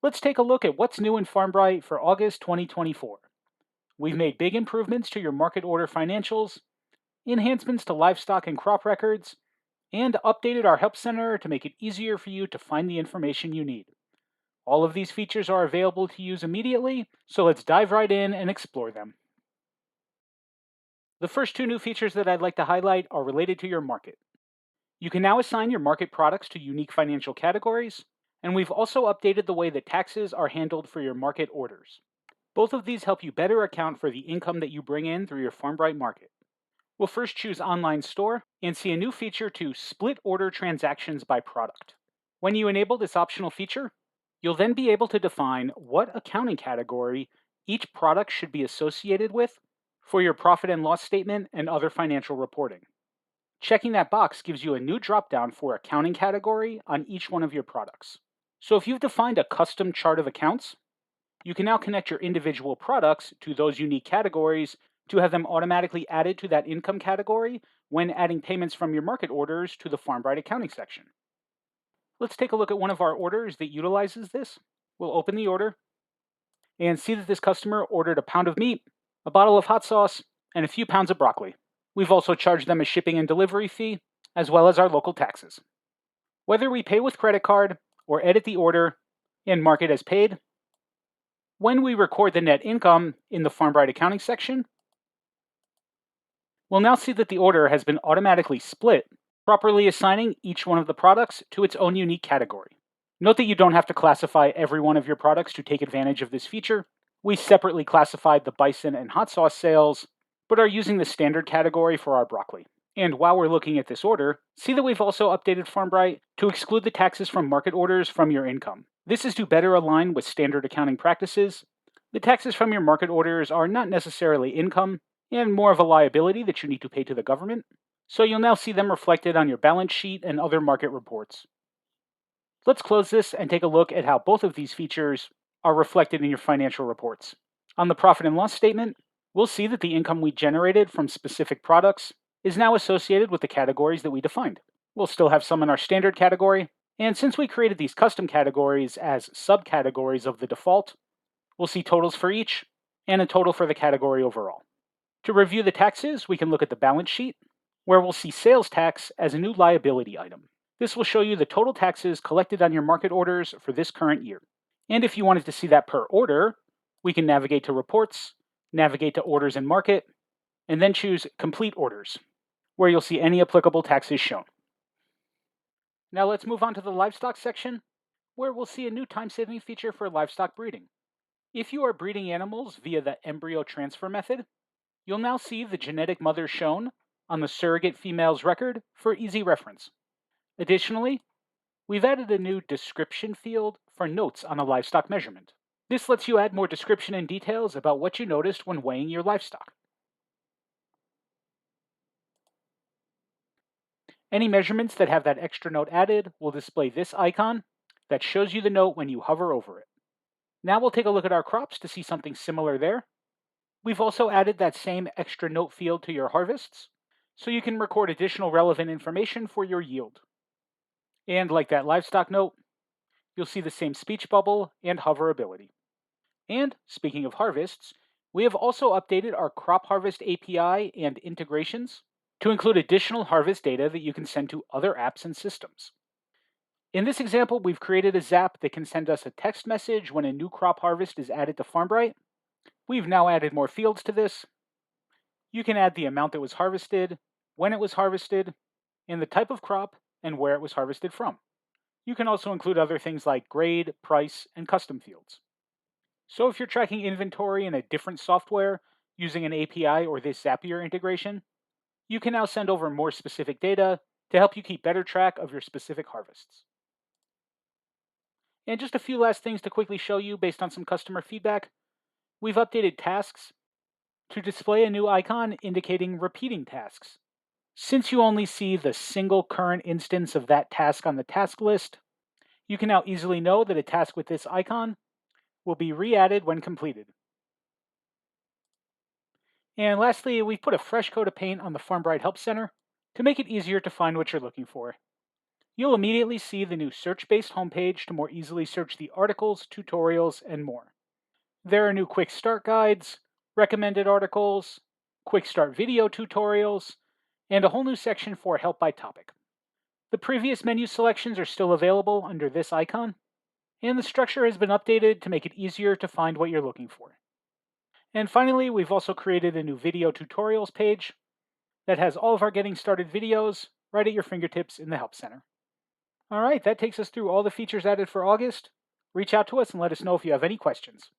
Let's take a look at what's new in Farmbrite for August 2024. We've made big improvements to your market order financials, enhancements to livestock and crop records, and updated our help center to make it easier for you to find the information you need. All of these features are available to use immediately, so let's dive right in and explore them. The first two new features that I'd like to highlight are related to your market. You can now assign your market products to unique financial categories, and we've also updated the way that taxes are handled for your market orders. Both of these help you better account for the income that you bring in through your Farmbrite market. We'll first choose Online Store and see a new feature to split order transactions by product. When you enable this optional feature, you'll then be able to define what accounting category each product should be associated with for your profit and loss statement and other financial reporting. Checking that box gives you a new dropdown for accounting category on each one of your products. So if you've defined a custom chart of accounts, you can now connect your individual products to those unique categories to have them automatically added to that income category when adding payments from your market orders to the Farmbrite accounting section. Let's take a look at one of our orders that utilizes this. We'll open the order and see that this customer ordered a pound of meat, a bottle of hot sauce, and a few pounds of broccoli. We've also charged them a shipping and delivery fee, as well as our local taxes. Whether we pay with credit card or edit the order and mark it as paid, when we record the net income in the Farmbrite accounting section, we'll now see that the order has been automatically split, properly assigning each one of the products to its own unique category. Note that you don't have to classify every one of your products to take advantage of this feature. We separately classified the bison and hot sauce sales, but are using the standard category for our broccoli. And while we're looking at this order, see that we've also updated Farmbrite to exclude the taxes from market orders from your income. This is to better align with standard accounting practices. The taxes from your market orders are not necessarily income, and more of a liability that you need to pay to the government, so you'll now see them reflected on your balance sheet and other market reports. Let's close this and take a look at how both of these features are reflected in your financial reports. On the profit and loss statement, we'll see that the income we generated from specific products is now associated with the categories that we defined. We'll still have some in our standard category, and since we created these custom categories as subcategories of the default, we'll see totals for each and a total for the category overall. To review the taxes, we can look at the balance sheet, where we'll see sales tax as a new liability item. This will show you the total taxes collected on your market orders for this current year. And if you wanted to see that per order, we can navigate to Reports, navigate to Orders and Market, and then choose Complete Orders, where you'll see any applicable taxes shown. Now let's move on to the livestock section, where we'll see a new time-saving feature for livestock breeding. If you are breeding animals via the embryo transfer method, you'll now see the genetic mother shown on the surrogate female's record for easy reference. Additionally, we've added a new description field for notes on a livestock measurement. This lets you add more description and details about what you noticed when weighing your livestock. Any measurements that have that extra note added will display this icon that shows you the note when you hover over it. Now we'll take a look at our crops to see something similar there. We've also added that same extra note field to your harvests, so you can record additional relevant information for your yield. And like that livestock note, you'll see the same speech bubble and hoverability. And speaking of harvests, we have also updated our crop harvest API and integrations to include additional harvest data that you can send to other apps and systems. In this example, we've created a Zap that can send us a text message when a new crop harvest is added to Farmbrite. We've now added more fields to this. You can add the amount that was harvested, when it was harvested, and the type of crop and where it was harvested from. You can also include other things like grade, price, and custom fields. So if you're tracking inventory in a different software using an API or this Zapier integration, you can now send over more specific data to help you keep better track of your specific harvests. And just a few last things to quickly show you based on some customer feedback. We've updated tasks to display a new icon indicating repeating tasks. Since you only see the single current instance of that task on the task list, you can now easily know that a task with this icon will be re-added when completed. And lastly, we put a fresh coat of paint on the Farmbrite Help Center to make it easier to find what you're looking for. You'll immediately see the new search-based homepage to more easily search the articles, tutorials, and more. There are new quick start guides, recommended articles, quick start video tutorials, and a whole new section for help by topic. The previous menu selections are still available under this icon, and the structure has been updated to make it easier to find what you're looking for. And finally, we've also created a new video tutorials page that has all of our getting started videos right at your fingertips in the Help Center. All right, that takes us through all the features added for August. Reach out to us and let us know if you have any questions.